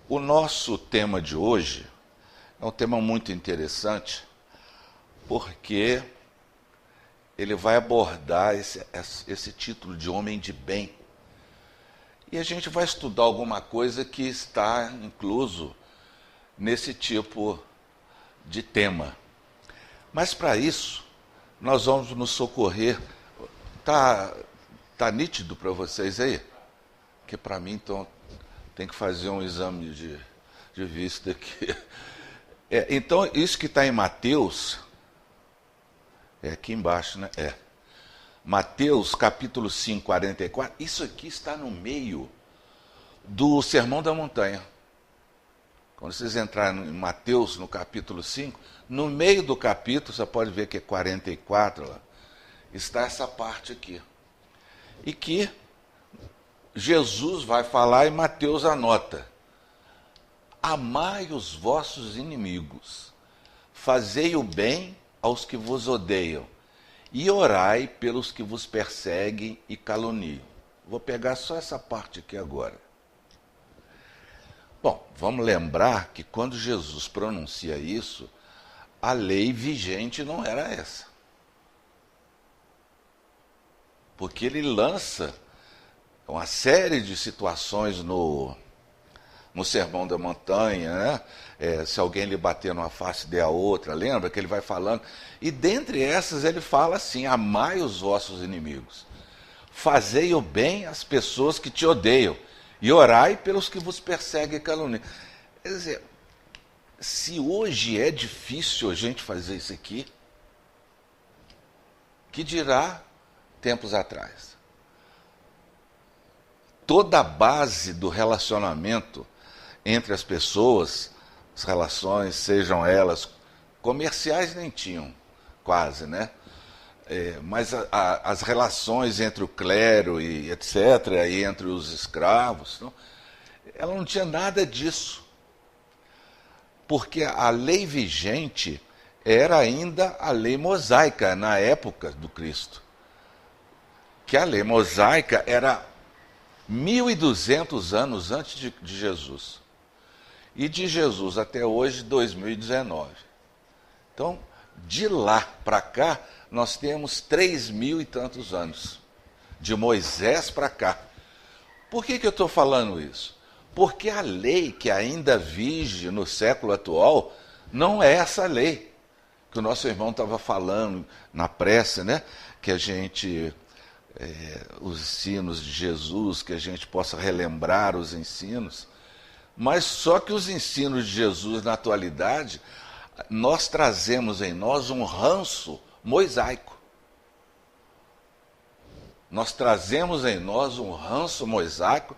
O nosso tema de hoje é um tema muito interessante, porque ele vai abordar esse título de homem de bem. E a gente vai estudar alguma coisa que está incluso nesse tipo de tema. Mas para isso, nós vamos nos socorrer. Tá nítido para vocês aí? Que para mim, então, tem que fazer um exame de vista aqui. Então, isso que está em Mateus, é aqui embaixo, né? Mateus, capítulo 5, 44, isso aqui está no meio do Sermão da Montanha. Quando vocês entrarem em Mateus, no capítulo 5, no meio do capítulo, você pode ver que é 44, lá, está essa parte aqui. E que Jesus vai falar e Mateus anota: amai os vossos inimigos, fazei o bem aos que vos odeiam, e orai pelos que vos perseguem e caluniam. Vou pegar só essa parte aqui agora. Bom, vamos lembrar que quando Jesus pronuncia isso, a lei vigente não era essa. Porque ele lança uma série de situações no Sermão da Montanha, né? Se alguém lhe bater numa face, dê a outra, lembra que ele vai falando? E dentre essas ele fala assim: amai os vossos inimigos, fazei o bem às pessoas que te odeiam, e orai pelos que vos perseguem e caluniam. Quer dizer, se hoje é difícil a gente fazer isso aqui, que dirá tempos atrás? Toda a base do relacionamento entre as pessoas, as relações, sejam elas comerciais, nem tinham quase, né? Mas as relações entre o clero e etc., e entre os escravos, ela não tinha nada disso. Porque a lei vigente era ainda a lei mosaica na época do Cristo. Que a lei mosaica era 1.200 anos antes de Jesus. E de Jesus até hoje, 2019. Então, de lá para cá, nós temos 3.000 e tantos anos. De Moisés para cá. Por que eu estou falando isso? Porque a lei que ainda vige no século atual não é essa lei que o nosso irmão estava falando na prece, né? Que a gente, os ensinos de Jesus, que a gente possa relembrar os ensinos. Mas só que os ensinos de Jesus na atualidade, nós trazemos em nós um ranço mosaico. Nós trazemos em nós um ranço mosaico,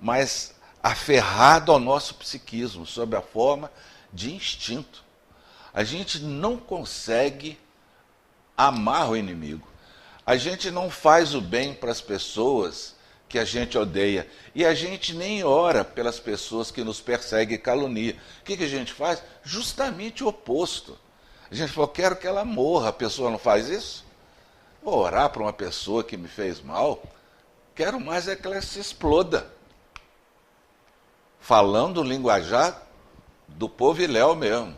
mas aferrado ao nosso psiquismo, sob a forma de instinto. A gente não consegue amar o inimigo. A gente não faz o bem para as pessoas que a gente odeia. E a gente nem ora pelas pessoas que nos perseguem e caluniam. O que a gente faz? Justamente o oposto. A gente fala: quero que ela morra. A pessoa não faz isso? Vou orar para uma pessoa que me fez mal? Quero mais é que ela se exploda. Falando o linguajar do poviléu mesmo.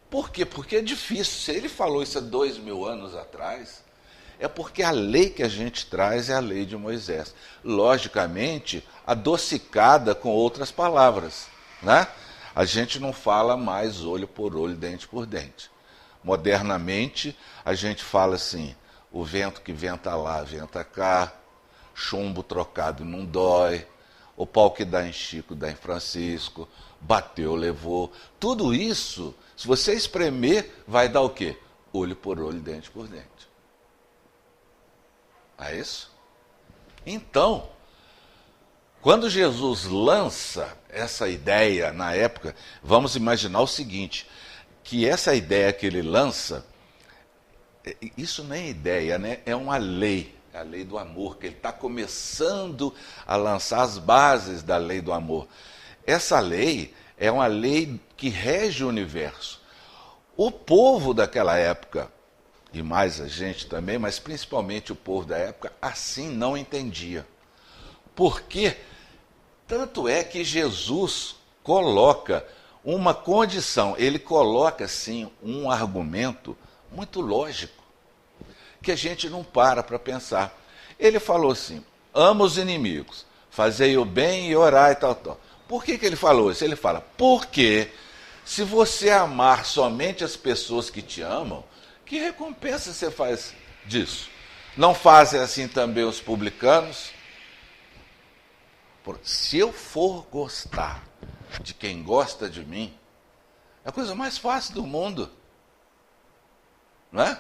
Por quê? Porque é difícil. Se ele falou isso há 2.000 anos atrás, é porque a lei que a gente traz é a lei de Moisés. Logicamente, adocicada com outras palavras, né? A gente não fala mais olho por olho, dente por dente. Modernamente, a gente fala assim: o vento que venta lá, venta cá, chumbo trocado não dói, o pau que dá em Chico, dá em Francisco, bateu, levou. Tudo isso, se você espremer, vai dar o quê? Olho por olho, dente por dente. É isso? Então, quando Jesus lança essa ideia na época, vamos imaginar o seguinte, que essa ideia que ele lança, isso não é ideia, né? É uma lei, a lei do amor, que ele está começando a lançar as bases da lei do amor. Essa lei é uma lei que rege o universo. O povo daquela época, e mais a gente também, mas principalmente o povo da época, assim não entendia. Por quê? Tanto é que Jesus, coloca uma condição, ele coloca, assim, um argumento muito lógico, que a gente não para pensar. Ele falou assim, ama os inimigos, fazei o bem e orai e tal, tal. Por que ele falou isso? Ele fala, porque se você amar somente as pessoas que te amam, que recompensa você faz disso? Não fazem assim também os publicanos? Se eu for gostar de quem gosta de mim, é a coisa mais fácil do mundo. Não é?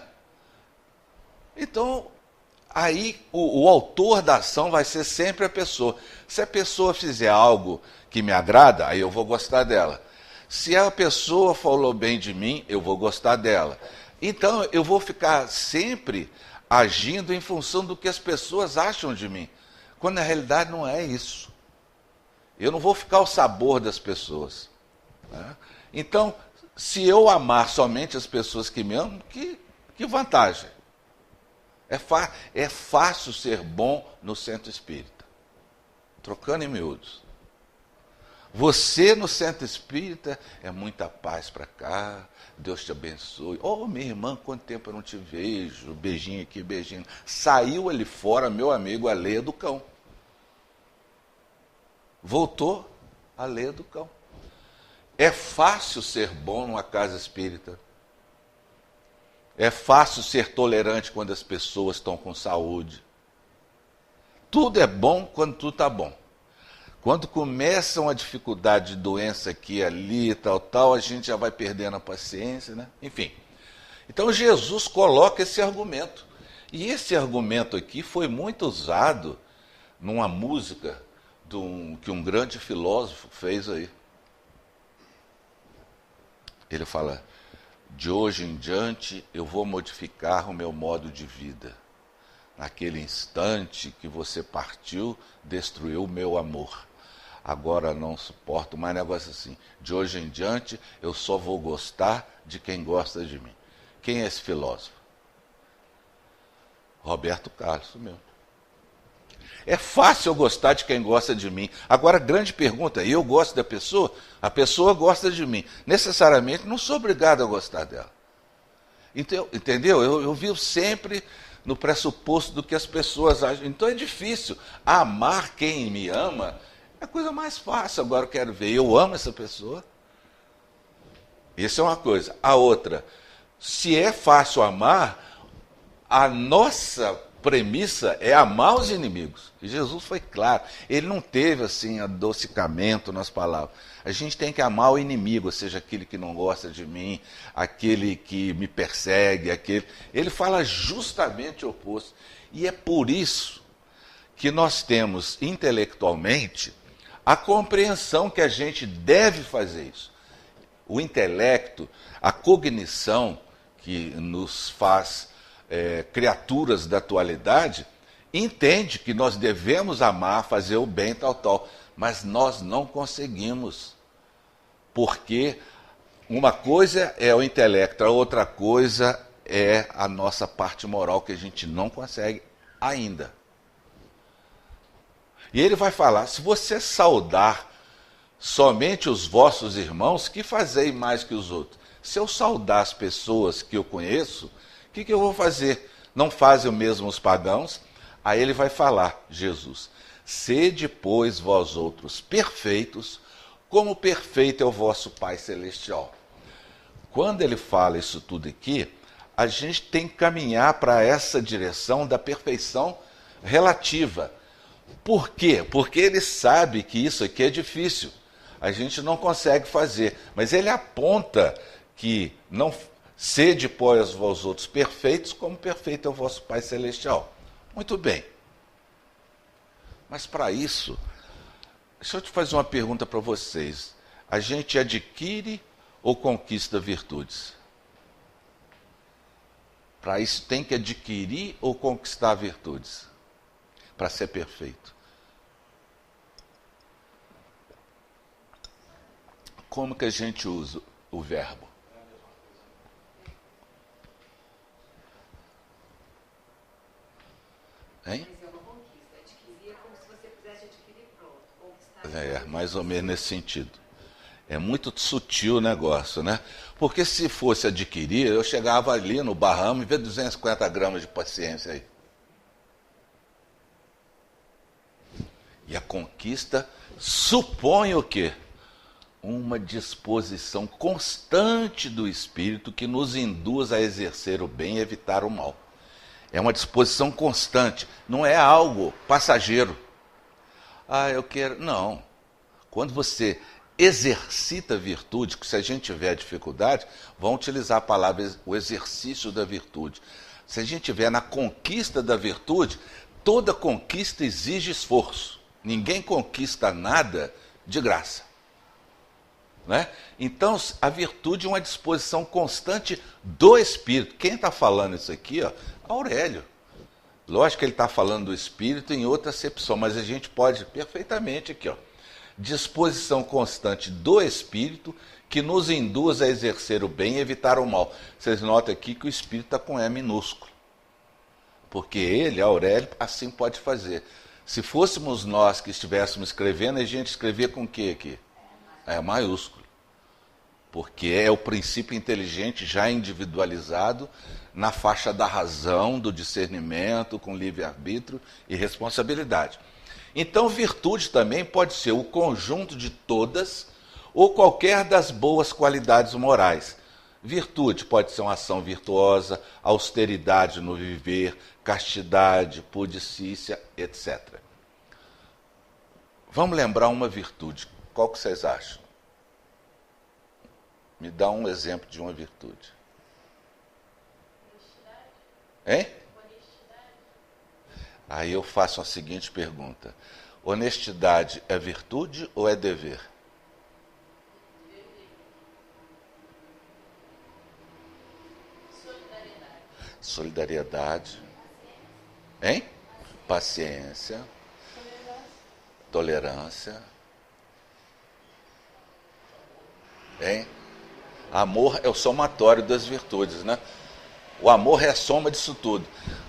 Então, aí o autor da ação vai ser sempre a pessoa. Se a pessoa fizer algo que me agrada, aí eu vou gostar dela. Se a pessoa falou bem de mim, eu vou gostar dela. Então, eu vou ficar sempre agindo em função do que as pessoas acham de mim, quando na realidade não é isso. Eu não vou ficar ao sabor das pessoas. Né? Então, se eu amar somente as pessoas que me amam, que vantagem? É fácil ser bom no centro espírita. Trocando em miúdos. Você no centro espírita é muita paz para cá, Deus te abençoe. Oh, minha irmã, quanto tempo eu não te vejo, beijinho aqui, beijinho. Saiu ali fora, meu amigo, a Leia do Cão. Voltou a Leia do Cão. É fácil ser bom numa casa espírita. É fácil ser tolerante quando as pessoas estão com saúde. Tudo é bom quando tudo está bom. Quando começa uma dificuldade de doença aqui, ali, tal, a gente já vai perdendo a paciência, né? Enfim. Então Jesus coloca esse argumento. E esse argumento aqui foi muito usado numa música que um grande filósofo fez aí. Ele fala, de hoje em diante eu vou modificar o meu modo de vida. Naquele instante que você partiu, destruiu o meu amor. Agora não suporto mais negócio assim. De hoje em diante eu só vou gostar de quem gosta de mim. Quem é esse filósofo? Roberto Carlos, mesmo. É fácil eu gostar de quem gosta de mim. Agora, a grande pergunta, eu gosto da pessoa? A pessoa gosta de mim. Necessariamente, não sou obrigado a gostar dela. Então, entendeu? Eu vivo sempre no pressuposto do que as pessoas acham. Então é difícil. Amar quem me ama é a coisa mais fácil. Agora eu quero ver, eu amo essa pessoa. Isso é uma coisa. A outra, se é fácil amar, a nossa premissa é amar os inimigos. E Jesus foi claro. Ele não teve assim adocicamento nas palavras. A gente tem que amar o inimigo, ou seja, aquele que não gosta de mim, aquele que me persegue, aquele. Ele fala justamente o oposto. E é por isso que nós temos intelectualmente a compreensão que a gente deve fazer isso. O intelecto, a cognição que nos faz criaturas da atualidade, entende que nós devemos amar, fazer o bem, tal, mas nós não conseguimos, porque uma coisa é o intelecto, a outra coisa é a nossa parte moral, que a gente não consegue ainda. E ele vai falar, se você saudar somente os vossos irmãos, que fazei mais que os outros? Se eu saudar as pessoas que eu conheço, o que eu vou fazer? Não fazem o mesmo os pagãos? Aí ele vai falar, Jesus, sede, pois, vós outros perfeitos, como perfeito é o vosso Pai Celestial. Quando ele fala isso tudo aqui, a gente tem que caminhar para essa direção da perfeição relativa. Por quê? Porque ele sabe que isso aqui é difícil. A gente não consegue fazer. Mas ele aponta que não sede, pois, vós outros perfeitos, como perfeito é o vosso Pai Celestial. Muito bem. Mas para isso, deixa eu te fazer uma pergunta para vocês. A gente adquire ou conquista virtudes? Para isso tem que adquirir ou conquistar virtudes? Para ser perfeito. Como que a gente usa o verbo? Hein? Mas é uma conquista. Adquirir é como se você pudesse adquirir pronto. Conquistar Mais ou menos nesse sentido. É muito sutil o negócio, né? Porque se fosse adquirir, eu chegava ali no Barrama e vê 250 gramas de paciência aí. E a conquista supõe o quê? Uma disposição constante do espírito que nos induz a exercer o bem e evitar o mal. É uma disposição constante, não é algo passageiro. Ah, eu quero. Não. Quando você exercita a virtude, que se a gente tiver dificuldade, vão utilizar a palavra o exercício da virtude. Se a gente tiver na conquista da virtude, toda conquista exige esforço. Ninguém conquista nada de graça. Né? Então, a virtude é uma disposição constante do espírito. Quem está falando isso aqui? Ó, Aurélio. Lógico que ele está falando do espírito em outra acepção, mas a gente pode perfeitamente aqui, ó. Disposição constante do espírito que nos induz a exercer o bem e evitar o mal. Vocês notam aqui que o espírito está com E minúsculo. Porque ele, Aurélio, assim pode fazer. Se fôssemos nós que estivéssemos escrevendo, a gente escrevia com o que aqui? É maiúsculo. Porque é o princípio inteligente já individualizado na faixa da razão, do discernimento, com livre-arbítrio e responsabilidade. Então, virtude também pode ser o conjunto de todas ou qualquer das boas qualidades morais. Virtude pode ser uma ação virtuosa, austeridade no viver, castidade, pudicícia, etc. Vamos lembrar uma virtude. Qual que vocês acham? Me dá um exemplo de uma virtude. Hein? Aí eu faço a seguinte pergunta. Honestidade é virtude ou é dever? Solidariedade. Hein? Paciência. Tolerância. Hein? Amor é o somatório das virtudes, né? O amor é a soma disso tudo.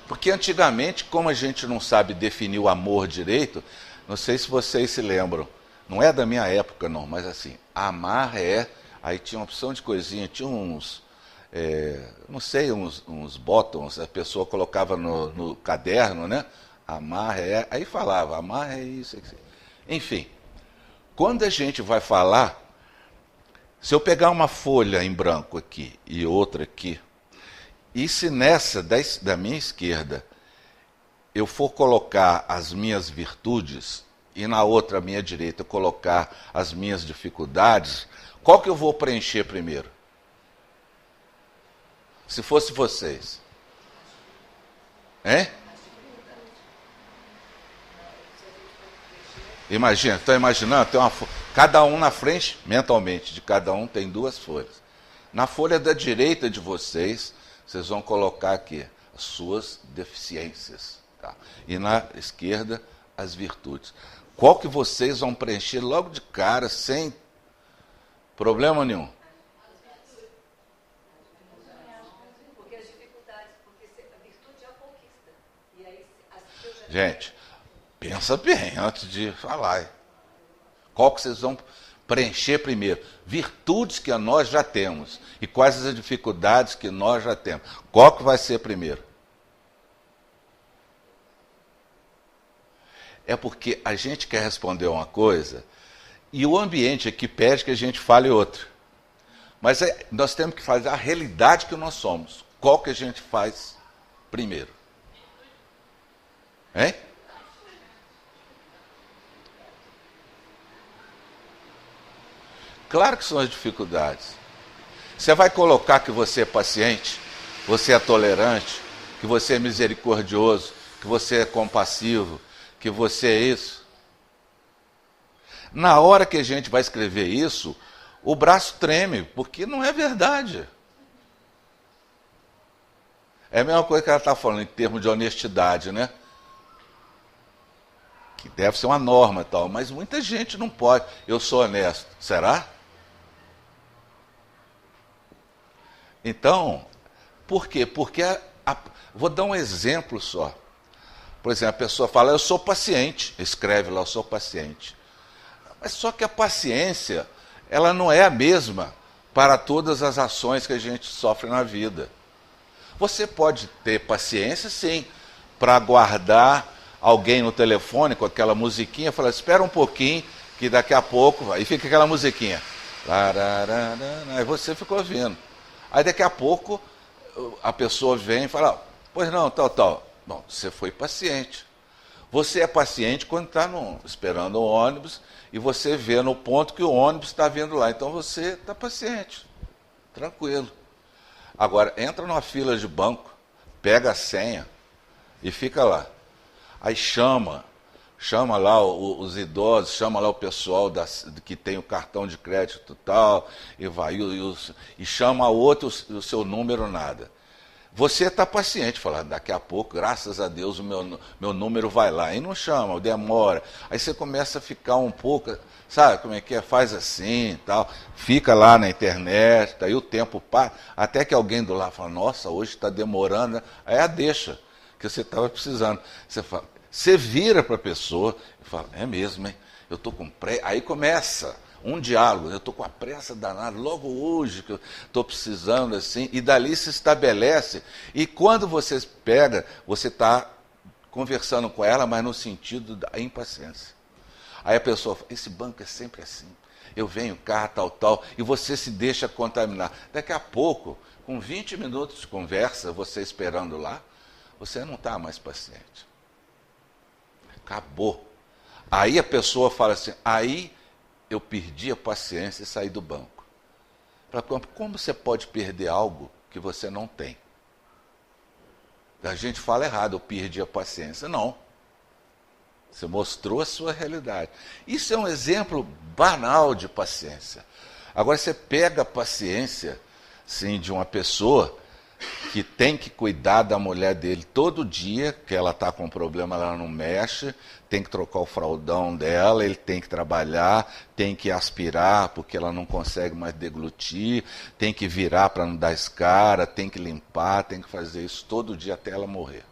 Porque antigamente, como a gente não sabe definir o amor direito, não sei se vocês se lembram, não é da minha época não, mas assim, amar é, aí tinha uma opção de coisinha, tinha uns, não sei, uns botões, a pessoa colocava no caderno, né? Amar é, aí falava, amar é isso, enfim. Quando a gente vai falar, se eu pegar uma folha em branco aqui e outra aqui, e se nessa da minha esquerda eu for colocar as minhas virtudes e na outra, a minha direita, eu colocar as minhas dificuldades, qual que eu vou preencher primeiro? Se fosse vocês. Hein? Imagina, estão imaginando? Tem cada um na frente, mentalmente, de cada um tem duas folhas. Na folha da direita de vocês, vocês vão colocar aqui as suas deficiências. Tá? E na esquerda, as virtudes. Qual que vocês vão preencher logo de cara, sem problema nenhum? Porque as dificuldades, porque a virtude é a conquista. E aí, gente, pensa bem antes de falar. Qual que vocês vão preencher primeiro? Virtudes que nós já temos. E quais as dificuldades que nós já temos? Qual que vai ser primeiro? É porque a gente quer responder uma coisa e o ambiente aqui pede que a gente fale outra. Mas nós temos que fazer a realidade que nós somos. Qual que a gente faz primeiro? Hein? Claro que são as dificuldades. Você vai colocar que você é paciente, você é tolerante, que você é misericordioso, que você é compassivo, que você é isso. Na hora que a gente vai escrever isso, o braço treme, porque não é verdade. É a mesma coisa que ela está falando em termos de honestidade, né? Que deve ser uma norma e tal, mas muita gente não pode. Eu sou honesto. Será? Então, por quê? Porque vou dar um exemplo só. Por exemplo, a pessoa fala, eu sou paciente. Escreve lá, eu sou paciente. Mas só que a paciência ela não é a mesma para todas as ações que a gente sofre na vida. Você pode ter paciência, sim, para aguardar alguém no telefone com aquela musiquinha, falar, espera um pouquinho, que daqui a pouco, aí fica aquela musiquinha. Aí você ficou ouvindo. Aí daqui a pouco a pessoa vem e fala, pois não, tal. Bom, você foi paciente. Você é paciente quando está esperando o ônibus e você vê no ponto que o ônibus está vindo lá. Então você está paciente, tranquilo. Agora, entra numa fila de banco, pega a senha e fica lá. Aí chama lá os idosos, chama lá o pessoal que tem o cartão de crédito e tal, e chama outro, o seu número nada. Você está paciente, fala, daqui a pouco, graças a Deus, o meu número vai lá. E não chama, demora. Aí você começa a ficar um pouco, sabe como é que é? Faz assim e tal, fica lá na internet, daí o tempo passa, até que alguém do lado fala, nossa, hoje está demorando, né? Aí deixa, que você estava precisando. Você vira para a pessoa e fala, é mesmo, hein? Eu estou com pressa. Aí começa um diálogo, eu estou com a pressa danada, logo hoje que eu estou precisando assim, e dali se estabelece, e quando você pega, você está conversando com ela, mas no sentido da impaciência. Aí a pessoa fala, esse banco é sempre assim, eu venho cá, tal, e você se deixa contaminar. Daqui a pouco, com 20 minutos de conversa, você esperando lá, você não está mais paciente. Acabou. Aí a pessoa fala assim, aí eu perdi a paciência e saí do banco. Como você pode perder algo que você não tem? A gente fala errado, eu perdi a paciência. Não. Você mostrou a sua realidade. Isso é um exemplo banal de paciência. Agora você pega a paciência, sim, de uma pessoa que tem que cuidar da mulher dele todo dia, que ela está com um problema, ela não mexe, tem que trocar o fraldão dela, ele tem que trabalhar, tem que aspirar, porque ela não consegue mais deglutir, tem que virar para não dar escara, tem que limpar, tem que fazer isso todo dia até ela morrer.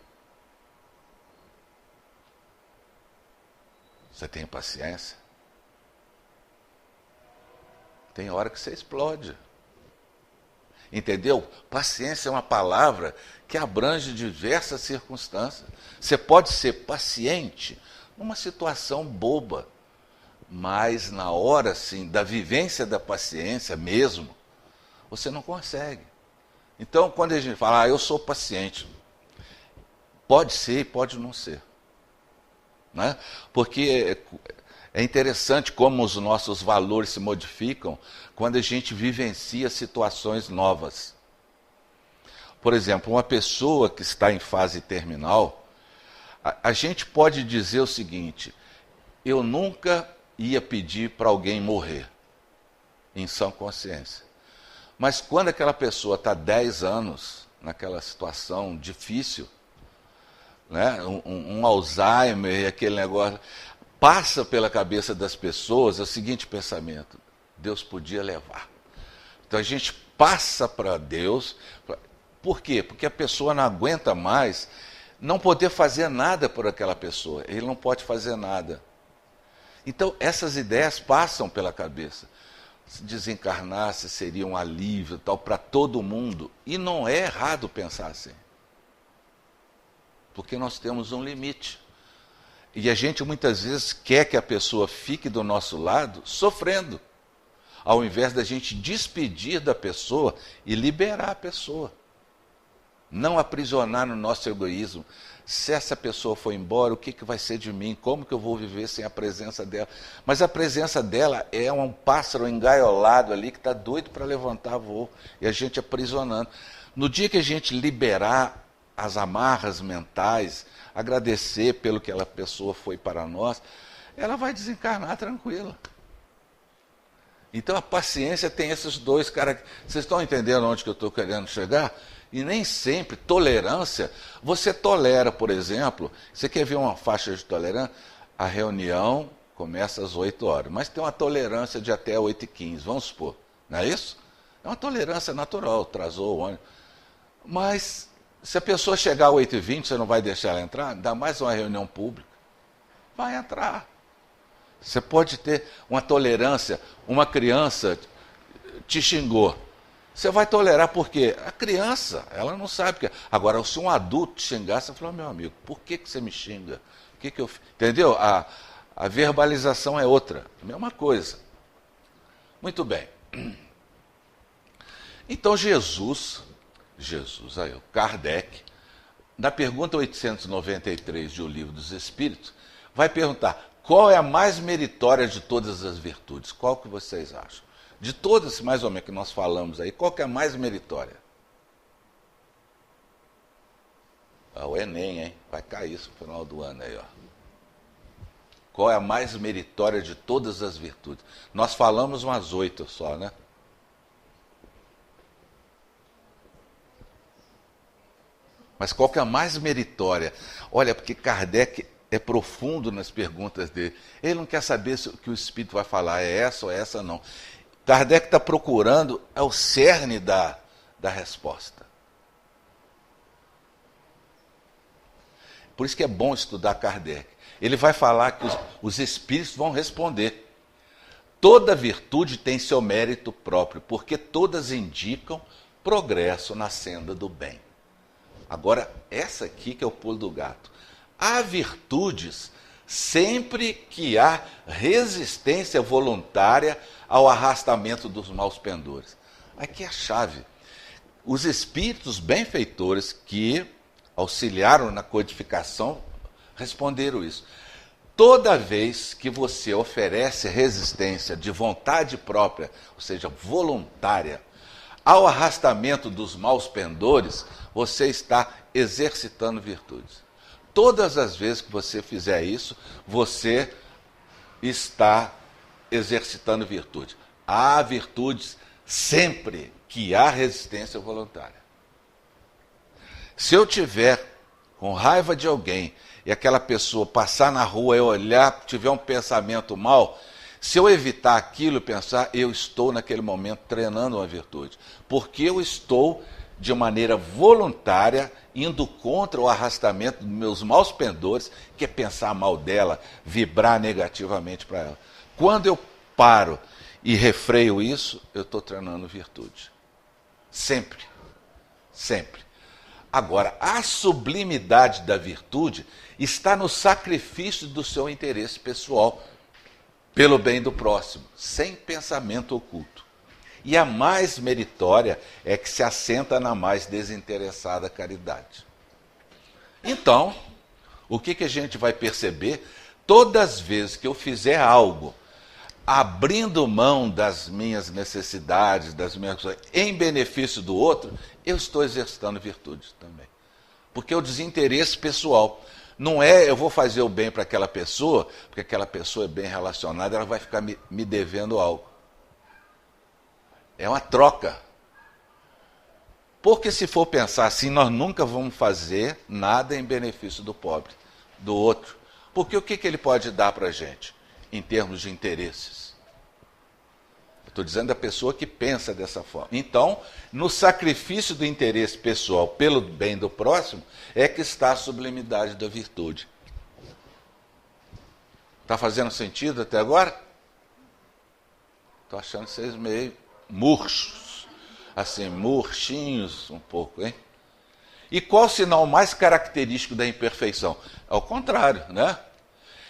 Você tem paciência? Tem hora que você explode. Entendeu? Paciência é uma palavra que abrange diversas circunstâncias. Você pode ser paciente numa situação boba, mas na hora, sim, da vivência da paciência mesmo, você não consegue. Então, quando a gente fala, eu sou paciente, pode ser e pode não ser. Né? Porque é interessante como os nossos valores se modificam quando a gente vivencia situações novas. Por exemplo, uma pessoa que está em fase terminal, a gente pode dizer o seguinte, eu nunca ia pedir para alguém morrer, em sã consciência. Mas quando aquela pessoa está 10 anos naquela situação difícil, né, um Alzheimer, aquele negócio, passa pela cabeça das pessoas o seguinte pensamento, Deus podia levar. Então a gente passa para Deus, por quê? Porque a pessoa não aguenta mais não poder fazer nada por aquela pessoa, ele não pode fazer nada. Então essas ideias passam pela cabeça. Se desencarnasse seria um alívio tal para todo mundo, e não é errado pensar assim. Porque nós temos um limite. E a gente muitas vezes quer que a pessoa fique do nosso lado sofrendo, ao invés da gente despedir da pessoa e liberar a pessoa. Não aprisionar no nosso egoísmo. Se essa pessoa for embora, o que vai ser de mim? Como que eu vou viver sem a presença dela? Mas a presença dela é um pássaro engaiolado ali que está doido para levantar voo. E a gente aprisionando. No dia que a gente liberar as amarras mentais, agradecer pelo que aquela pessoa foi para nós, ela vai desencarnar tranquila. Então a paciência tem esses dois caras. Vocês estão entendendo onde que eu estou querendo chegar? E nem sempre, tolerância, você tolera, por exemplo, você quer ver uma faixa de tolerância? A reunião começa às 8 horas, mas tem uma tolerância de até 8h15, vamos supor, não é isso? É uma tolerância natural, atrasou o ônibus. Mas se a pessoa chegar às 8h20, você não vai deixar ela entrar? Ainda mais uma reunião pública. Vai entrar. Você pode ter uma tolerância, uma criança te xingou. Você vai tolerar por quê? A criança, ela não sabe. Agora, se um adulto te xingar, você fala, meu amigo, por que você me xinga? O que eu fiz? Entendeu? A verbalização é outra, a mesma coisa. Muito bem. Então Jesus, aí, o Kardec, na pergunta 893 de O Livro dos Espíritos, vai perguntar qual é a mais meritória de todas as virtudes. Qual que vocês acham? De todas, mais ou menos, que nós falamos aí, qual que é a mais meritória? O Enem, hein? Vai cair isso no final do ano aí, ó. Qual é a mais meritória de todas as virtudes? Nós falamos umas 8 só, né? Mas qual que é a mais meritória? Olha, porque Kardec é profundo nas perguntas dele. Ele não quer saber se o que o Espírito vai falar é essa ou essa, não. Kardec está procurando o cerne da resposta. Por isso que é bom estudar Kardec. Ele vai falar que os espíritos vão responder. Toda virtude tem seu mérito próprio, porque todas indicam progresso na senda do bem. Agora, essa aqui que é o pulo do gato. Há virtudes sempre que há resistência voluntária ao arrastamento dos maus pendores. Aqui é a chave. Os espíritos benfeitores que auxiliaram na codificação responderam isso. Toda vez que você oferece resistência de vontade própria, ou seja, voluntária, ao arrastamento dos maus pendores, você está exercitando virtudes. Todas as vezes que você fizer isso, você está exercitando virtude. Há virtudes sempre que há resistência voluntária. Se eu tiver com raiva de alguém e aquela pessoa passar na rua e olhar, tiver um pensamento mal, se eu evitar aquilo e pensar, eu estou naquele momento treinando uma virtude. Porque eu estou, de maneira voluntária, indo contra o arrastamento dos meus maus pendores, que é pensar mal dela, vibrar negativamente para ela. Quando eu paro e refreio isso, eu estou treinando virtude. Sempre. Sempre. Agora, a sublimidade da virtude está no sacrifício do seu interesse pessoal pelo bem do próximo, sem pensamento oculto. E a mais meritória é que se assenta na mais desinteressada caridade. Então, o que a gente vai perceber? Todas as vezes que eu fizer algo abrindo mão das minhas necessidades, das minhas coisas, em benefício do outro, eu estou exercitando virtude também. Porque é o desinteresse pessoal. Não é eu vou fazer o bem para aquela pessoa, porque aquela pessoa é bem relacionada, ela vai ficar me devendo algo. É uma troca. Porque se for pensar assim, nós nunca vamos fazer nada em benefício do pobre, do outro. Porque o que ele pode dar para a gente, em termos de interesses? Estou dizendo da pessoa que pensa dessa forma. Então, no sacrifício do interesse pessoal pelo bem do próximo, é que está a sublimidade da virtude. Está fazendo sentido até agora? Estou achando vocês meio murchos. Assim, murchinhos um pouco, hein? E qual o sinal mais característico da imperfeição? Ao contrário, né?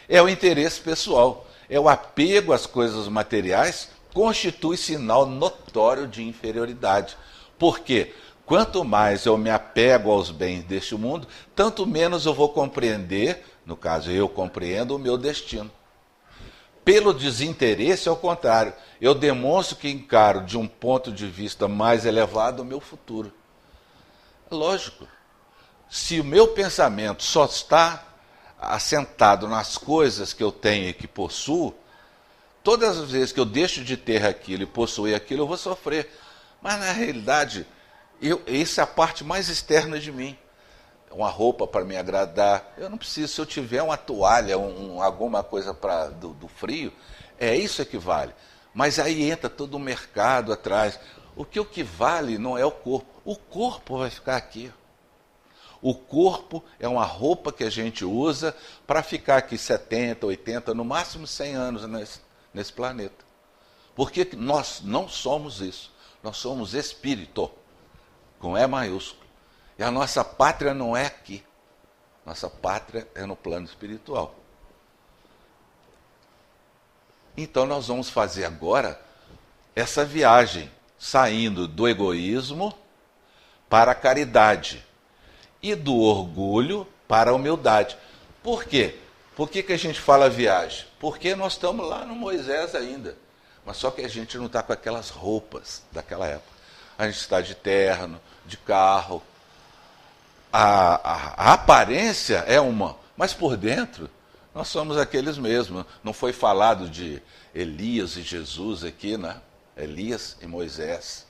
É o interesse pessoal. É o apego às coisas materiais, constitui sinal notório de inferioridade. Por quê? Quanto mais eu me apego aos bens deste mundo, tanto menos eu vou compreender, no caso eu compreendo, o meu destino. Pelo desinteresse, ao contrário, eu demonstro que encaro de um ponto de vista mais elevado o meu futuro. Lógico, se o meu pensamento só está assentado nas coisas que eu tenho e que possuo, todas as vezes que eu deixo de ter aquilo e possuir aquilo, eu vou sofrer. Mas, na realidade, essa é a parte mais externa de mim. Uma roupa para me agradar. Eu não preciso. Se eu tiver uma toalha, alguma coisa do frio, é isso que vale. Mas aí entra todo o mercado atrás. O que vale não é o corpo. O corpo vai ficar aqui. O corpo é uma roupa que a gente usa para ficar aqui 70, 80, no máximo 100 anos nesse planeta. Porque nós não somos isso. Nós somos espírito, com E maiúsculo. E a nossa pátria não é aqui. Nossa pátria é no plano espiritual. Então nós vamos fazer agora essa viagem, saindo do egoísmo para a caridade e do orgulho para a humildade. Por quê? Por que a gente fala viagem? Porque nós estamos lá no Moisés ainda, mas só que a gente não está com aquelas roupas daquela época. A gente está de terno, de carro. A aparência é uma, mas por dentro nós somos aqueles mesmos. Não foi falado de Elias e Jesus aqui, né? Elias e Moisés.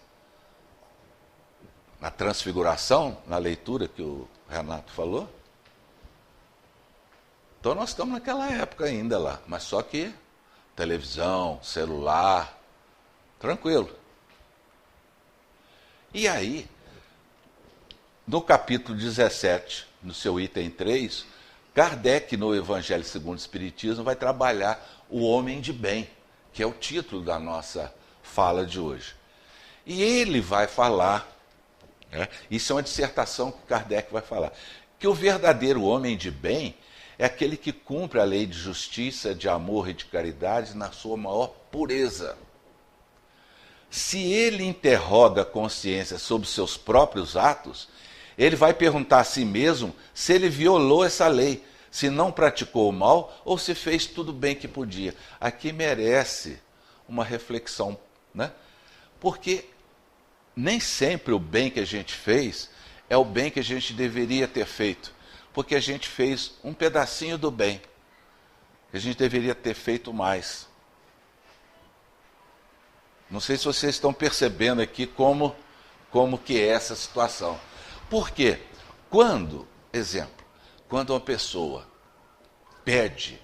Na transfiguração, na leitura que o Renato falou. Então nós estamos naquela época ainda lá, mas só que televisão, celular, tranquilo. E aí, no capítulo 17, no seu item 3, Kardec, no Evangelho segundo o Espiritismo, vai trabalhar o homem de bem, que é o título da nossa fala de hoje. E ele vai falar, isso é uma dissertação que Kardec vai falar, que o verdadeiro homem de bem é aquele que cumpre a lei de justiça, de amor e de caridade na sua maior pureza. Se ele interroga a consciência sobre seus próprios atos, ele vai perguntar a si mesmo se ele violou essa lei, se não praticou o mal ou se fez tudo bem que podia. Aqui merece uma reflexão, né? Porque nem sempre o bem que a gente fez é o bem que a gente deveria ter feito, porque a gente fez um pedacinho do bem, que a gente deveria ter feito mais. Não sei se vocês estão percebendo aqui como que é essa situação. Por quê? Quando uma pessoa pede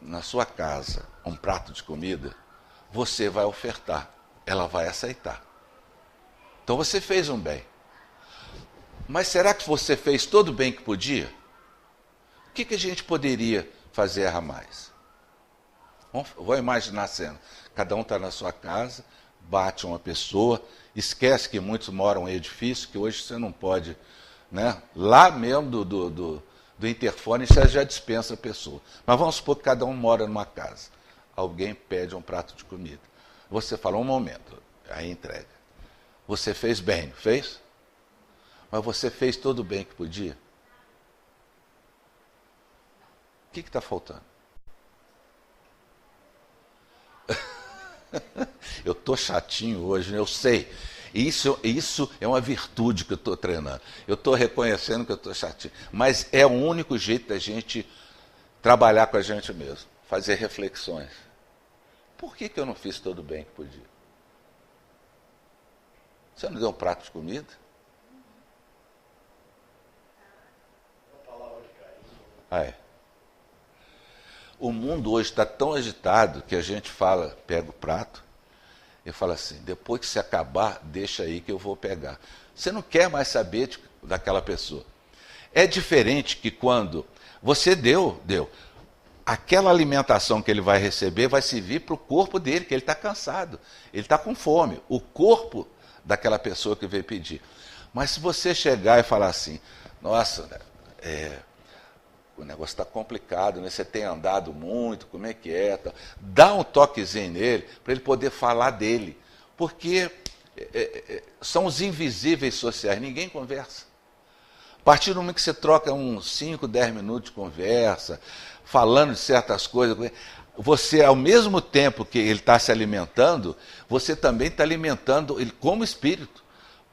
na sua casa um prato de comida, você vai ofertar, ela vai aceitar. Então você fez um bem. Mas será que você fez todo o bem que podia? O que a gente poderia fazer a mais? Vou imaginar a cena. Cada um está na sua casa, bate uma pessoa, esquece que muitos moram em edifício, que hoje você não pode, né? Lá mesmo do interfone você já dispensa a pessoa. Mas vamos supor que cada um mora numa casa. Alguém pede um prato de comida. Você fala, um momento, aí entrega. Você fez bem, não fez? Mas você fez todo o bem que podia? O que está faltando? Eu estou chatinho hoje, eu sei. Isso é uma virtude que eu estou treinando. Eu estou reconhecendo que eu estou chatinho. Mas é o único jeito da gente trabalhar com a gente mesmo. Fazer reflexões. Por que eu não fiz todo o bem que podia? Você não deu um prato de comida? É. O mundo hoje está tão agitado que a gente fala, pega o prato e fala assim, depois que se acabar, deixa aí que eu vou pegar. Você não quer mais saber daquela pessoa. É diferente que quando você deu, aquela alimentação que ele vai receber vai servir para o corpo dele, que ele está cansado, ele está com fome, o corpo daquela pessoa que veio pedir. Mas se você chegar e falar assim, nossa, o negócio está complicado, né? Você tem andado muito, como é que é? Tá? Dá um toquezinho nele, para ele poder falar dele. Porque são os invisíveis sociais, ninguém conversa. A partir do momento que você troca uns 5, 10 minutos de conversa, falando de certas coisas, você, ao mesmo tempo que ele está se alimentando, você também está alimentando ele como espírito.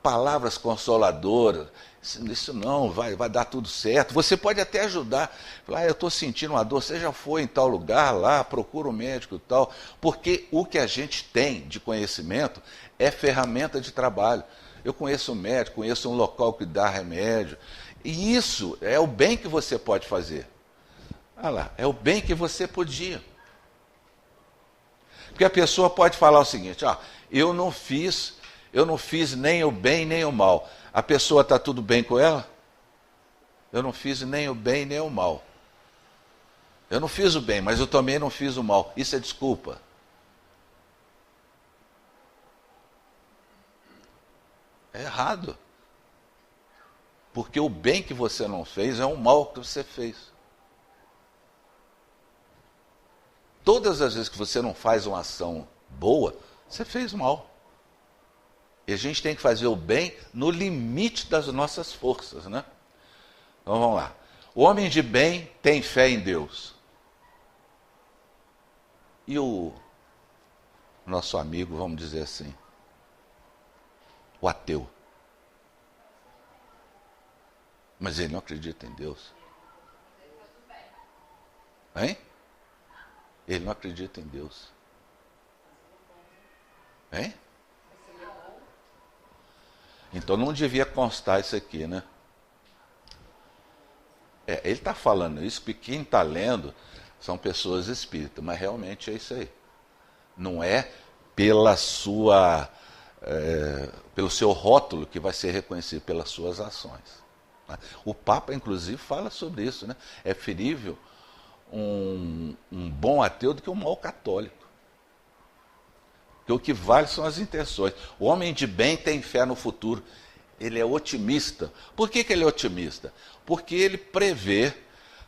Palavras consoladoras, isso não, vai dar tudo certo. Você pode até ajudar. Falar, eu estou sentindo uma dor, você já foi em tal lugar lá, procura um médico e tal. Porque o que a gente tem de conhecimento é ferramenta de trabalho. Eu conheço um médico, conheço um local que dá remédio. E isso é o bem que você pode fazer. Olha lá, é o bem que você podia. Porque a pessoa pode falar o seguinte, eu não fiz nem o bem nem o mal. A pessoa está tudo bem com ela? Eu não fiz nem o bem nem o mal. Eu não fiz o bem, mas eu também não fiz o mal. Isso é desculpa. É errado. Porque o bem que você não fez é o mal que você fez. Todas as vezes que você não faz uma ação boa, você fez mal. E a gente tem que fazer o bem no limite das nossas forças, né? Então vamos lá. O homem de bem tem fé em Deus. E o nosso amigo, vamos dizer assim, o ateu. Mas ele não acredita em Deus. Hein? Ele não acredita em Deus. Hein? Então não devia constar isso aqui, né? Ele está falando isso porque quem está lendo são pessoas espíritas, mas realmente é isso aí. Não é pela sua, pelo seu rótulo que vai ser reconhecido pelas suas ações. O Papa, inclusive, fala sobre isso, né? É preferível um bom ateu do que um mau católico. Porque o que vale são as intenções. O homem de bem tem fé no futuro. Ele é otimista. Por que ele é otimista? Porque ele prevê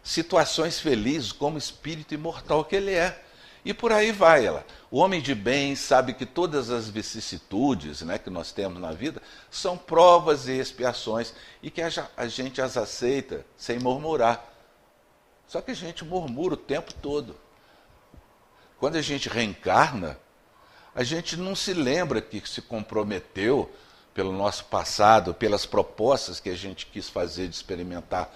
situações felizes como espírito imortal que ele é. E por aí vai ela. O homem de bem sabe que todas as vicissitudes, né, que nós temos na vida são provas e expiações e que a gente as aceita sem murmurar. Só que a gente murmura o tempo todo. Quando a gente reencarna, a gente não se lembra que se comprometeu pelo nosso passado, pelas propostas que a gente quis fazer de experimentar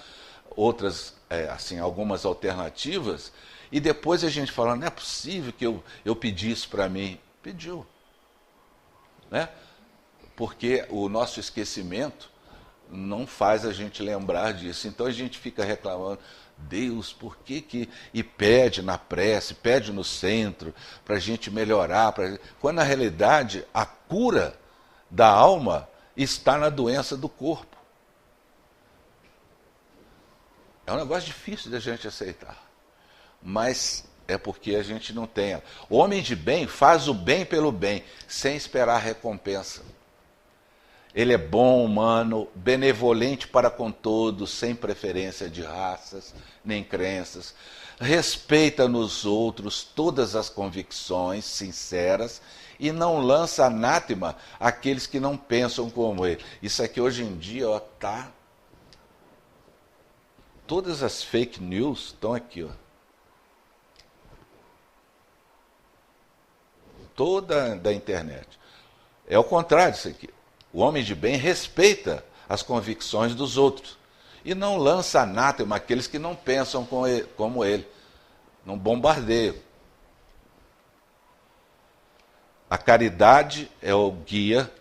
outras, assim, algumas alternativas, e depois a gente fala, não é possível que eu pedi isso para mim. Pediu. Né? Porque o nosso esquecimento não faz a gente lembrar disso. Então a gente fica reclamando, Deus, por que... E pede na prece, pede no centro, para a gente melhorar. Quando na realidade a cura da alma está na doença do corpo. É um negócio difícil da gente aceitar. Mas é porque a gente não tem. O homem de bem faz o bem pelo bem, sem esperar recompensa. Ele é bom, humano, benevolente para com todos, sem preferência de raças nem crenças. Respeita nos outros todas as convicções sinceras e não lança anátema àqueles que não pensam como ele. Isso aqui hoje em dia está... Todas as fake news estão aqui, ó. Toda da internet. É o contrário disso aqui. O homem de bem respeita as convicções dos outros e não lança anátema àqueles que não pensam como ele. Não bombardeia. A caridade é o guia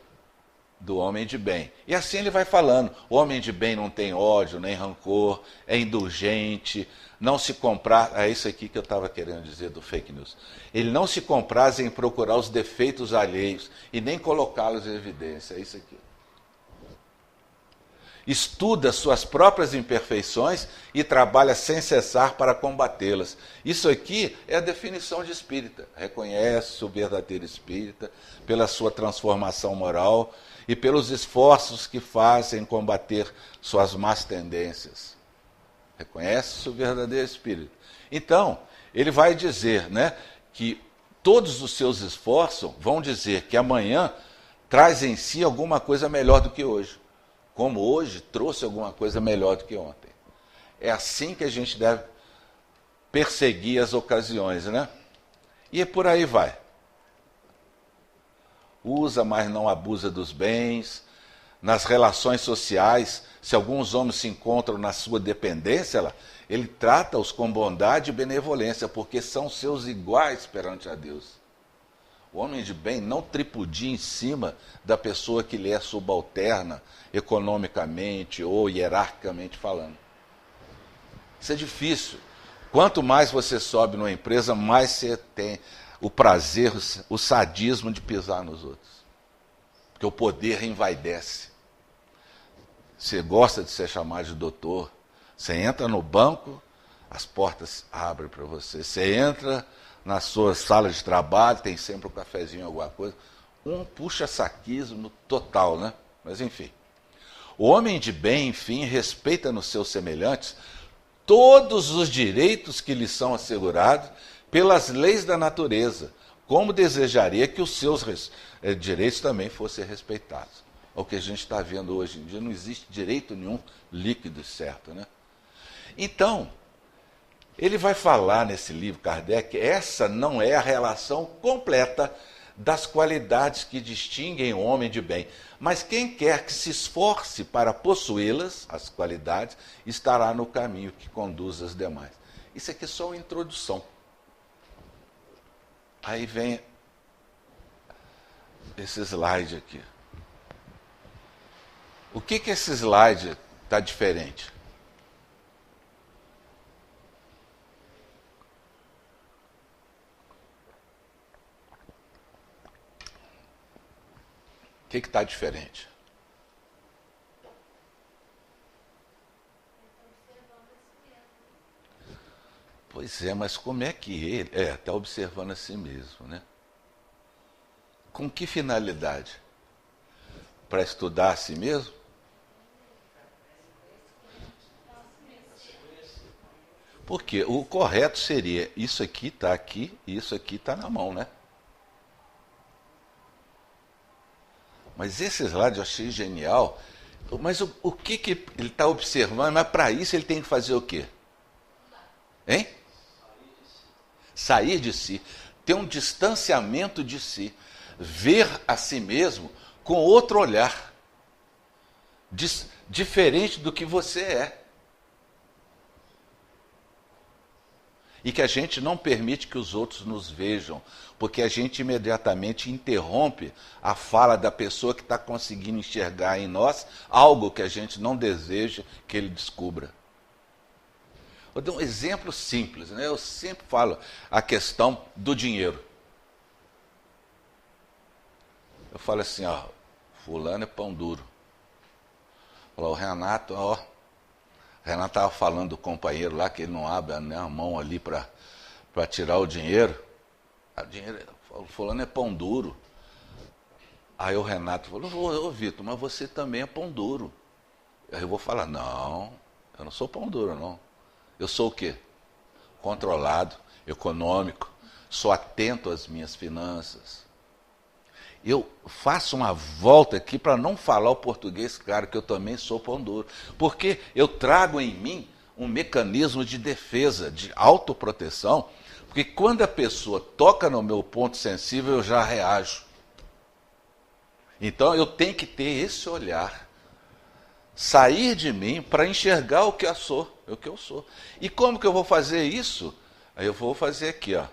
do homem de bem. E assim ele vai falando. O homem de bem não tem ódio, nem rancor, é indulgente, não se compraz... É isso aqui que eu estava querendo dizer do fake news. Ele não se compraz em procurar os defeitos alheios e nem colocá-los em evidência. É isso aqui. Estuda suas próprias imperfeições e trabalha sem cessar para combatê-las. Isso aqui é a definição de espírita. Reconhece o verdadeiro espírita pela sua transformação moral e pelos esforços que faz em combater suas más tendências. Reconhece o verdadeiro espírito. Então, ele vai dizer, né, que todos os seus esforços vão dizer que amanhã traz em si alguma coisa melhor do que hoje. Como hoje trouxe alguma coisa melhor do que ontem. É assim que a gente deve perseguir as ocasiões, né? E por aí vai. Usa, mas não abusa dos bens. Nas relações sociais, se alguns homens se encontram na sua dependência, ele trata-os com bondade e benevolência, porque são seus iguais perante a Deus. O homem de bem não tripudia em cima da pessoa que lhe é subalterna, economicamente ou hierarquicamente falando. Isso é difícil. Quanto mais você sobe numa empresa, mais você tem o prazer, o sadismo de pisar nos outros. Porque o poder envaidece. Você gosta de ser chamado de doutor, Você entra no banco, as portas abrem para você. Você entra na sua sala de trabalho, tem sempre um cafezinho, alguma coisa. Um puxa-saquismo total, né? Mas enfim. O homem de bem, enfim, respeita nos seus semelhantes todos os direitos que lhe são assegurados pelas leis da natureza, como desejaria que os seus direitos também fossem respeitados. O que a gente está vendo hoje em dia, não existe direito nenhum líquido e certo, né? Então, ele vai falar nesse livro, Kardec, essa não é a relação completa das qualidades que distinguem o homem de bem. Mas quem quer que se esforce para possuí-las, as qualidades, estará no caminho que conduz as demais. Isso aqui é só uma introdução. Aí vem esse slide aqui. O que esse slide está diferente? O que está diferente? Pois é, mas como é que ele está observando a si mesmo, né? Com que finalidade? Para estudar a si mesmo? Porque o correto seria, isso aqui está aqui e isso aqui está na mão, né? Mas esse slide eu achei genial. Mas o que ele está observando? Mas para isso ele tem que fazer o quê? Hein? Sair de si. Ter um distanciamento de si. Ver a si mesmo com outro olhar. Diferente do que você é. E que a gente não permite que os outros nos vejam, porque a gente imediatamente interrompe a fala da pessoa que está conseguindo enxergar em nós algo que a gente não deseja que ele descubra. Vou dar um exemplo simples, né? Eu sempre falo a questão do dinheiro. Eu falo assim, ó, fulano é pão duro. O Renato, ó, Renato estava falando do companheiro lá, que ele não abre, né, a mão ali para tirar o dinheiro. O dinheiro, fulano é pão duro. Aí o Renato falou, ô Vitor, mas você também é pão duro. Aí eu vou falar, não, eu não sou pão duro, não. Eu sou o quê? Controlado, econômico, sou atento às minhas finanças. Eu faço uma volta aqui para não falar o português claro, que eu também sou pão duro. Porque eu trago em mim um mecanismo de defesa, de autoproteção, porque quando a pessoa toca no meu ponto sensível, eu já reajo. Então eu tenho que ter esse olhar, sair de mim para enxergar o que eu sou, o que eu sou. E como que eu vou fazer isso? Aí eu vou fazer aqui, ó.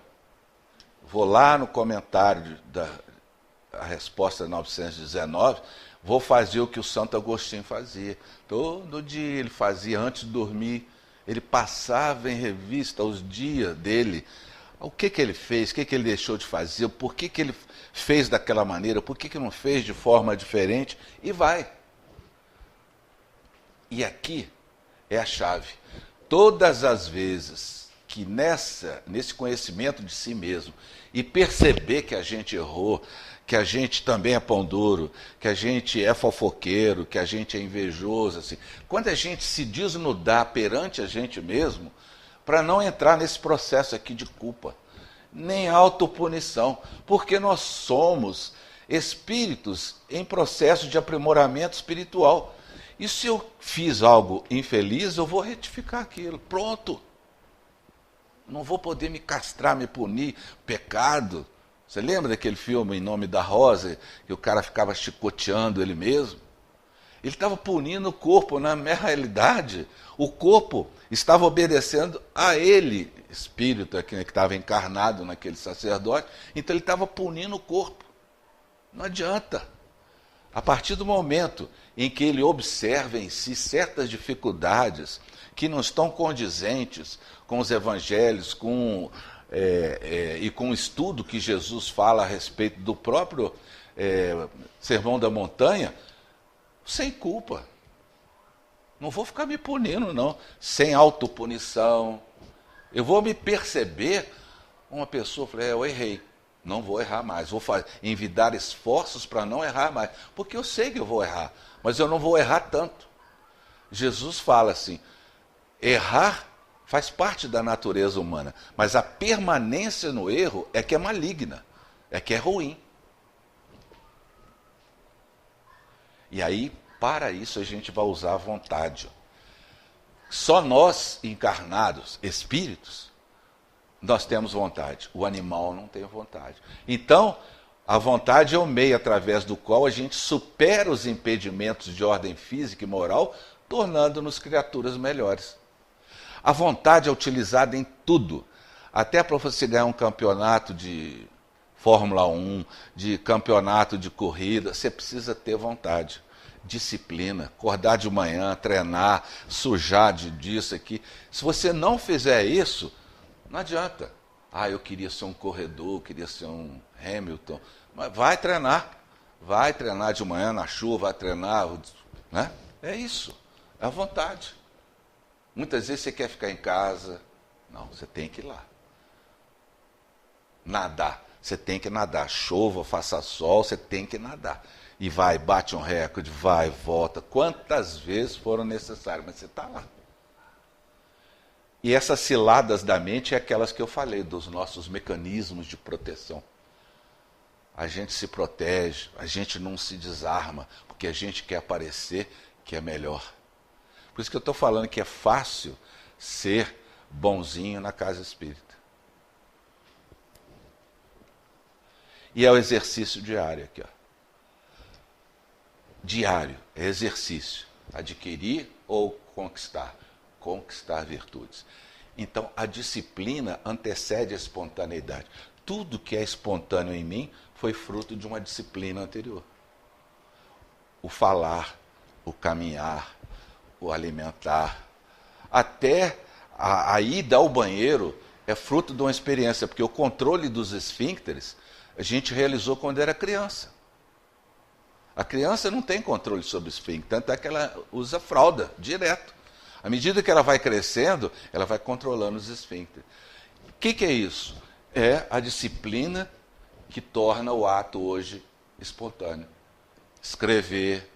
Vou lá no comentário a resposta 919, vou fazer o que o Santo Agostinho fazia. Todo dia ele fazia, antes de dormir, ele passava em revista os dias dele. O que ele fez, o que ele deixou de fazer, por que ele fez daquela maneira, por que não fez de forma diferente, e vai. E aqui é a chave. Todas as vezes que nesse conhecimento de si mesmo, e perceber que a gente errou, que a gente também é pão duro, que a gente é fofoqueiro, que a gente é invejoso, assim. Quando a gente se desnudar perante a gente mesmo, para não entrar nesse processo aqui de culpa, nem autopunição, porque nós somos espíritos em processo de aprimoramento espiritual. E se eu fiz algo infeliz, eu vou retificar aquilo. Pronto. Não vou poder me castrar, me punir, pecado. Você lembra daquele filme Em Nome da Rosa, que o cara ficava chicoteando ele mesmo? Ele estava punindo o corpo. Na minha realidade, o corpo estava obedecendo a ele, espírito que estava encarnado naquele sacerdote, então ele estava punindo o corpo. Não adianta. A partir do momento em que ele observa em si certas dificuldades que não estão condizentes com os evangelhos, e com o estudo que Jesus fala a respeito do próprio Sermão da Montanha, sem culpa. Não vou ficar me punindo, não, sem autopunição. Eu vou me perceber uma pessoa, falei, eu errei, não vou errar mais, vou envidar esforços para não errar mais, porque eu sei que eu vou errar, mas eu não vou errar tanto. Jesus fala assim, errar faz parte da natureza humana, mas a permanência no erro é que é maligna, é que é ruim. E aí, para isso, a gente vai usar a vontade. Só nós, encarnados, espíritos, nós temos vontade. O animal não tem vontade. Então, a vontade é o meio através do qual a gente supera os impedimentos de ordem física e moral, tornando-nos criaturas melhores. A vontade é utilizada em tudo. Até para você ganhar um campeonato de Fórmula 1, de campeonato de corrida, você precisa ter vontade. Disciplina, acordar de manhã, treinar, sujar disso aqui. Se você não fizer isso, não adianta. Ah, eu queria ser um corredor, eu queria ser um Hamilton. Mas vai treinar de manhã na chuva, vai treinar, né? É isso, é a vontade. Muitas vezes você quer ficar em casa, não, você tem que ir lá. Nadar, você tem que nadar, chova, faça sol, você tem que nadar. E vai, bate um recorde, vai, volta, quantas vezes foram necessárias, mas você está lá. E essas ciladas da mente é aquelas que eu falei, dos nossos mecanismos de proteção. A gente se protege, a gente não se desarma, porque a gente quer parecer que é melhor. Por isso que eu estou falando que é fácil ser bonzinho na casa espírita. E é o exercício diário aqui, ó. Diário, é exercício. Adquirir ou conquistar? Conquistar virtudes. Então, a disciplina antecede a espontaneidade. Tudo que é espontâneo em mim foi fruto de uma disciplina anterior. O falar, o caminhar, o alimentar. Até a ida ao banheiro é fruto de uma experiência, porque o controle dos esfíncteres a gente realizou quando era criança. A criança não tem controle sobre o esfíncter, tanto é que ela usa fralda direto. À medida que ela vai crescendo, ela vai controlando os esfíncteres. O que é isso? É a disciplina que torna o ato hoje espontâneo. Escrever,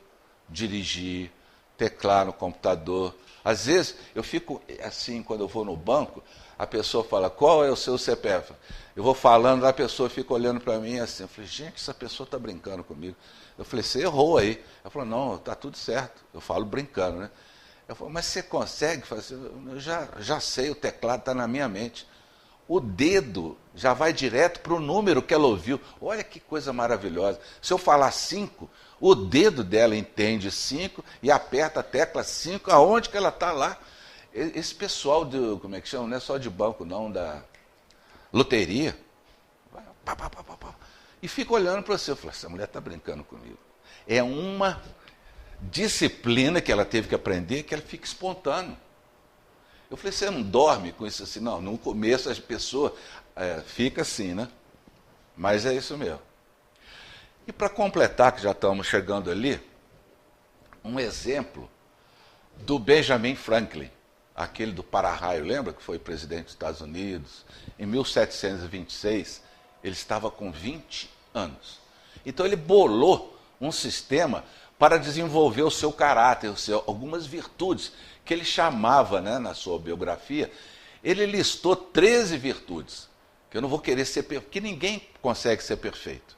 dirigir, teclar no computador. Às vezes, eu fico assim, quando eu vou no banco, a pessoa fala, qual é o seu CPF? Eu vou falando, a pessoa fica olhando para mim assim. Eu falei, gente, essa pessoa está brincando comigo. Eu falei, você errou aí. Ela falou, não, está tudo certo. Eu falo brincando, né? Eu falei, mas você consegue fazer? Eu já sei, o teclado está na minha mente. O dedo já vai direto para o número que ela ouviu. Olha que coisa maravilhosa. Se eu falar 5, o dedo dela entende 5 e aperta a tecla 5, aonde que ela está lá. Esse pessoal do, como é que chama? Não é só de banco, não, da loteria. Pá, pá, pá, pá, pá. E fica olhando para você. Eu falei, essa mulher está brincando comigo. É uma disciplina que ela teve que aprender, que ela fica espontâneo. Eu falei, você não dorme com isso assim? Não, no começo a pessoa fica assim, né? Mas é isso mesmo. E para completar, que já estamos chegando ali, um exemplo do Benjamin Franklin, aquele do para-raio, lembra que foi presidente dos Estados Unidos? Em 1726, ele estava com 20 anos. Então ele bolou um sistema para desenvolver o seu caráter, algumas virtudes que ele chamava, né, na sua biografia. Ele listou 13 virtudes, que eu não vou querer ser perfeito, porque ninguém consegue ser perfeito.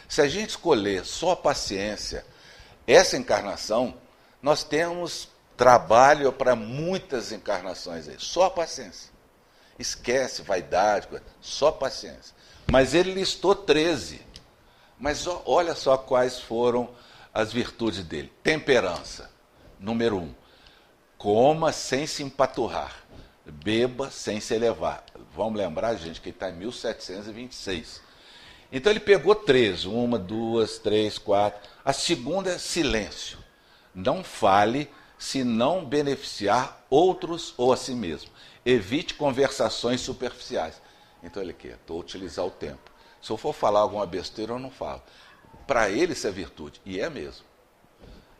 Se a gente escolher só a paciência, essa encarnação, nós temos trabalho para muitas encarnações aí, só a paciência. Esquece vaidade, só paciência. Mas ele listou 13. Mas olha só quais foram as virtudes dele. Temperança, número 1. Coma sem se empaturrar. Beba sem se elevar. Vamos lembrar, gente, que ele está em 1726. Então ele pegou 13. 1, 2, 3, 4. A segunda é silêncio. Não fale se não beneficiar outros ou a si mesmo. Evite conversações superficiais. Então ele quer, estou a utilizar o tempo. Se eu for falar alguma besteira, eu não falo. Para ele isso é virtude, e é mesmo.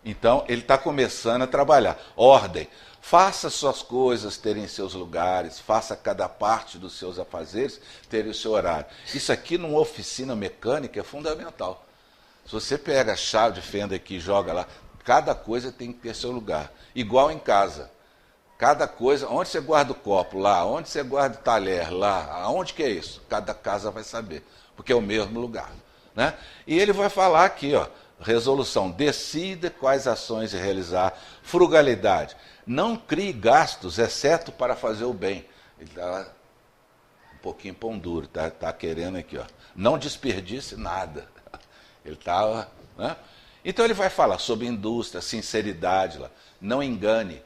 Então, ele está começando a trabalhar. Ordem. Faça suas coisas terem seus lugares, faça cada parte dos seus afazeres ter o seu horário. Isso aqui numa oficina mecânica é fundamental. Se você pega a chave de fenda aqui e joga lá, cada coisa tem que ter seu lugar. Igual em casa. Cada coisa, onde você guarda o copo lá, onde você guarda o talher lá, aonde que é isso? Cada casa vai saber, porque é o mesmo lugar. Né? E ele vai falar aqui, ó, resolução, decida quais ações realizar, frugalidade, não crie gastos, exceto para fazer o bem. Ele está um pouquinho pão duro, tá querendo aqui, ó, não desperdice nada. Ele estava, né? Então ele vai falar sobre indústria, sinceridade, lá, não engane,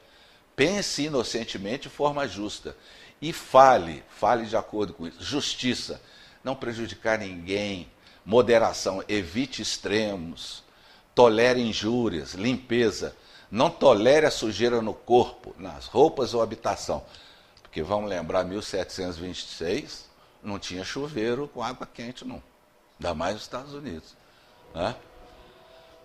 pense inocentemente de forma justa e fale de acordo com isso, justiça, não prejudicar ninguém, moderação, evite extremos, tolere injúrias, limpeza, não tolere a sujeira no corpo, nas roupas ou habitação. Porque vamos lembrar, 1726 não tinha chuveiro com água quente, não. Ainda mais nos Estados Unidos. Né?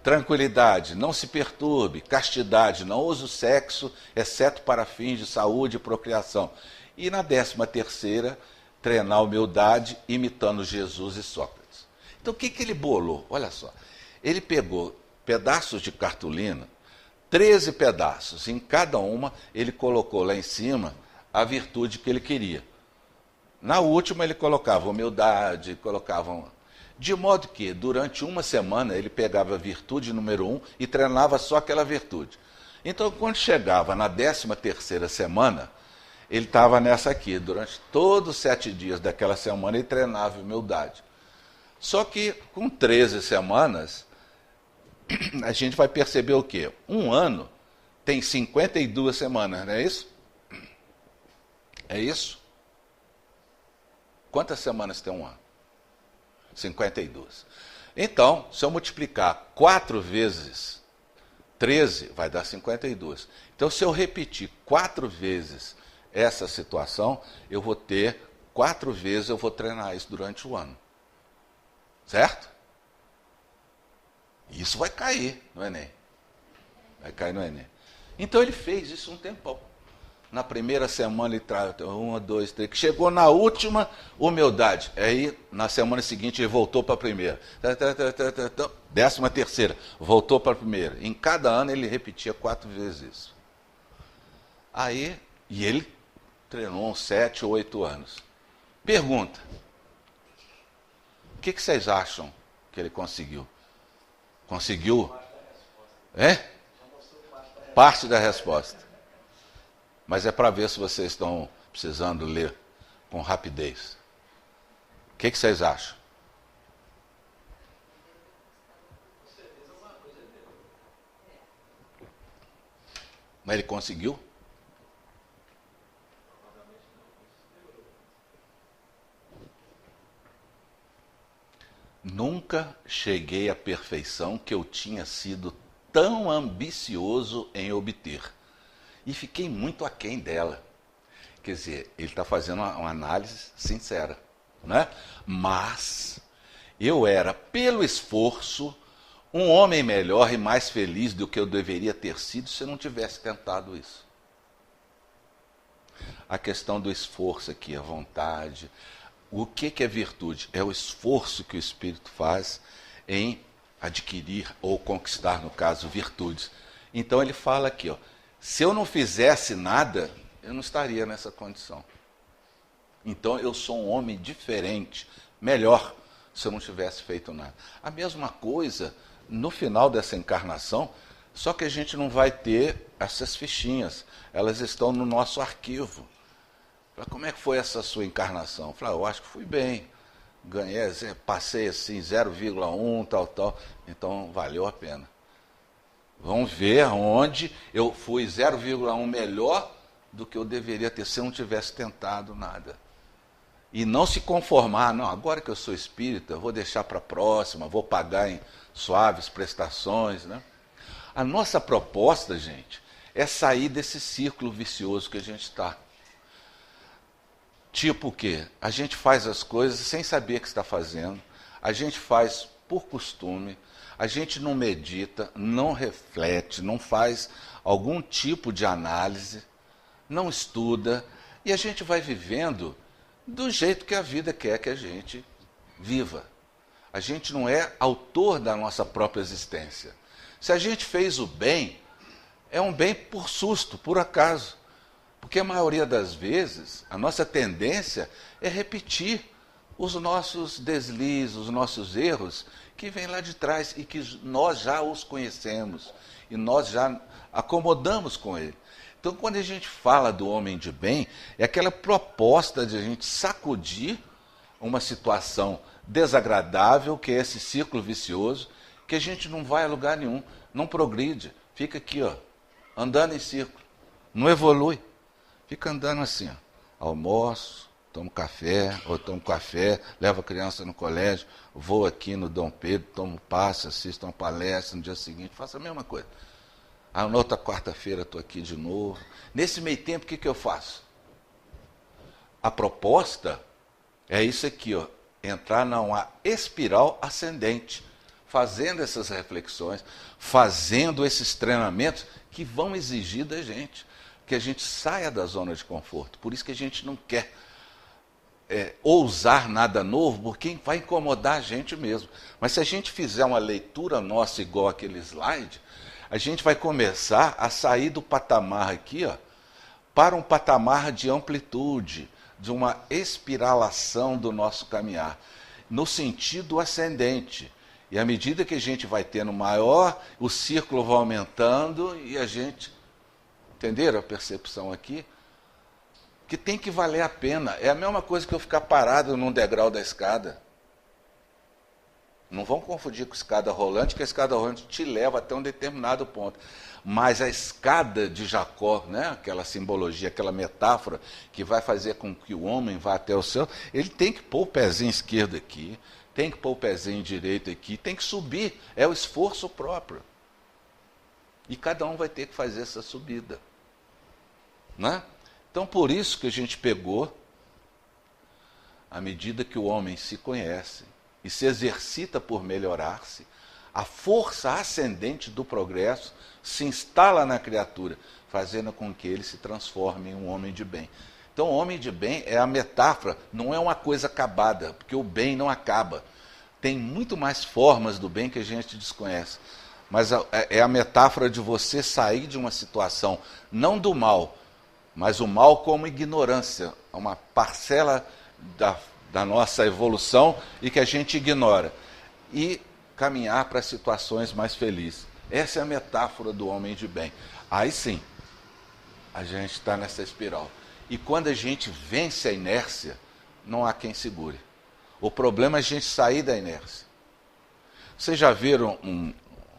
Tranquilidade, não se perturbe. Castidade, não use o sexo, exceto para fins de saúde e procriação. E na 13ª, treinar a humildade, imitando Jesus e Sócrates. Então o que ele bolou? Olha só, ele pegou pedaços de cartolina, 13 pedaços, em cada uma ele colocou lá em cima a virtude que ele queria. Na última ele colocava humildade, colocava... De modo que durante uma semana ele pegava a virtude número 1 e treinava só aquela virtude. Então quando chegava na 13ª semana, ele estava nessa aqui, durante todos os 7 dias daquela semana ele treinava humildade. Só que com 13 semanas, a gente vai perceber o quê? Um ano tem 52 semanas, não é isso? É isso? Quantas semanas tem um ano? 52. Então, se eu multiplicar 4 vezes 13, vai dar 52. Então, se eu repetir 4 vezes essa situação, eu vou ter 4 vezes, eu vou treinar isso durante o ano. Certo? Isso vai cair no Enem. Vai cair no Enem. Então ele fez isso um tempão. Na primeira semana ele traz 1, 2, 3. Chegou na última, humildade. Aí na semana seguinte ele voltou para a primeira. 13ª, voltou para a primeira. Em cada ano ele repetia 4 vezes isso. Aí, e ele treinou uns 7 ou 8 anos. Pergunta. O que vocês acham que ele conseguiu? Conseguiu? É? Parte da resposta. Mas é para ver se vocês estão precisando ler com rapidez. O que vocês acham? Mas ele conseguiu? Nunca cheguei à perfeição que eu tinha sido tão ambicioso em obter. E fiquei muito aquém dela. Quer dizer, ele está fazendo uma análise sincera. Né? Mas eu era, pelo esforço, um homem melhor e mais feliz do que eu deveria ter sido se eu não tivesse tentado isso. A questão do esforço aqui, a vontade. O que é virtude? É o esforço que o espírito faz em adquirir ou conquistar, no caso, virtudes. Então ele fala aqui, ó, se eu não fizesse nada, eu não estaria nessa condição. Então eu sou um homem diferente, melhor, se eu não tivesse feito nada. A mesma coisa no final dessa encarnação, só que a gente não vai ter essas fichinhas, elas estão no nosso arquivo. Como é que foi essa sua encarnação? Eu falei, eu acho que fui bem, ganhei, passei assim 0,1, tal, então valeu a pena. Vamos ver onde eu fui 0,1 melhor do que eu deveria ter se eu não tivesse tentado nada. E não se conformar, não, agora que eu sou espírita, eu vou deixar para a próxima, vou pagar em suaves prestações. Né? A nossa proposta, gente, é sair desse círculo vicioso que a gente está. Tipo o quê? A gente faz as coisas sem saber o que está fazendo, a gente faz por costume, a gente não medita, não reflete, não faz algum tipo de análise, não estuda, e a gente vai vivendo do jeito que a vida quer que a gente viva. A gente não é autor da nossa própria existência. Se a gente fez o bem, é um bem por susto, por acaso. Porque a maioria das vezes, a nossa tendência é repetir os nossos deslizes, os nossos erros, que vêm lá de trás e que nós já os conhecemos e nós já acomodamos com ele. Então, quando a gente fala do homem de bem, é aquela proposta de a gente sacudir uma situação desagradável, que é esse círculo vicioso, que a gente não vai a lugar nenhum, não progride, fica aqui, ó, andando em círculo, não evolui, fica andando assim, ó, almoço, tomo café, ou tomo café, levo a criança no colégio, vou aqui no Dom Pedro, tomo passe, assisto uma palestra, no dia seguinte faço a mesma coisa. Na outra quarta-feira estou aqui de novo. Nesse meio tempo, o que eu faço? A proposta é isso aqui, ó, entrar numa espiral ascendente, fazendo essas reflexões, fazendo esses treinamentos que vão exigir da gente, que a gente saia da zona de conforto. Por isso que a gente não quer ousar nada novo, porque vai incomodar a gente mesmo. Mas se a gente fizer uma leitura nossa igual aquele slide, a gente vai começar a sair do patamar aqui, ó, para um patamar de amplitude, de uma espiralação do nosso caminhar, no sentido ascendente. E à medida que a gente vai tendo maior, o círculo vai aumentando e a gente... Entenderam a percepção aqui? Que tem que valer a pena. É a mesma coisa que eu ficar parado num degrau da escada. Não vão confundir com escada rolante, que a escada rolante te leva até um determinado ponto. Mas a escada de Jacó, né, aquela simbologia, aquela metáfora que vai fazer com que o homem vá até o céu, ele tem que pôr o pezinho esquerdo aqui, tem que pôr o pezinho direito aqui, tem que subir. É o esforço próprio. E cada um vai ter que fazer essa subida. Né? Então, por isso que a gente pegou, à medida que o homem se conhece e se exercita por melhorar-se, a força ascendente do progresso se instala na criatura, fazendo com que ele se transforme em um homem de bem. Então, o homem de bem é a metáfora, não é uma coisa acabada, porque o bem não acaba. Tem muito mais formas do bem que a gente desconhece. Mas é a metáfora de você sair de uma situação, não do mal, mas o mal como ignorância, uma parcela da nossa evolução e que a gente ignora. E caminhar para situações mais felizes. Essa é a metáfora do homem de bem. Aí sim, a gente está nessa espiral. E quando a gente vence a inércia, não há quem segure. O problema é a gente sair da inércia. Vocês já viram um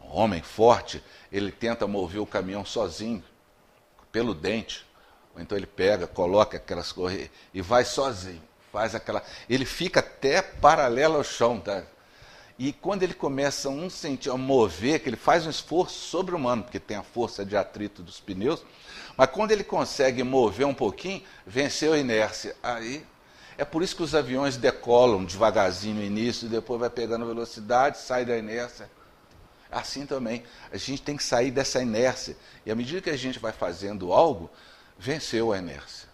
homem forte, ele tenta mover o caminhão sozinho, pelo dente. Ou então ele pega, coloca aquelas correias e vai sozinho. Faz aquela... Ele fica até paralelo ao chão, tá? E quando ele começa a mover, que ele faz um esforço sobre-humano, porque tem a força de atrito dos pneus, mas quando ele consegue mover um pouquinho, venceu a inércia. Aí, é por isso que os aviões decolam devagarzinho no início, depois vai pegando velocidade, sai da inércia. Assim também, a gente tem que sair dessa inércia. E à medida que a gente vai fazendo algo, venceu a inércia.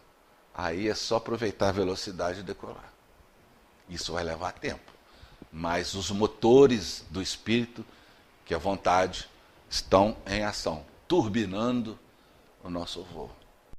Aí é só aproveitar a velocidade e decolar. Isso vai levar tempo. Mas os motores do espírito, que é a vontade, estão em ação, turbinando o nosso voo.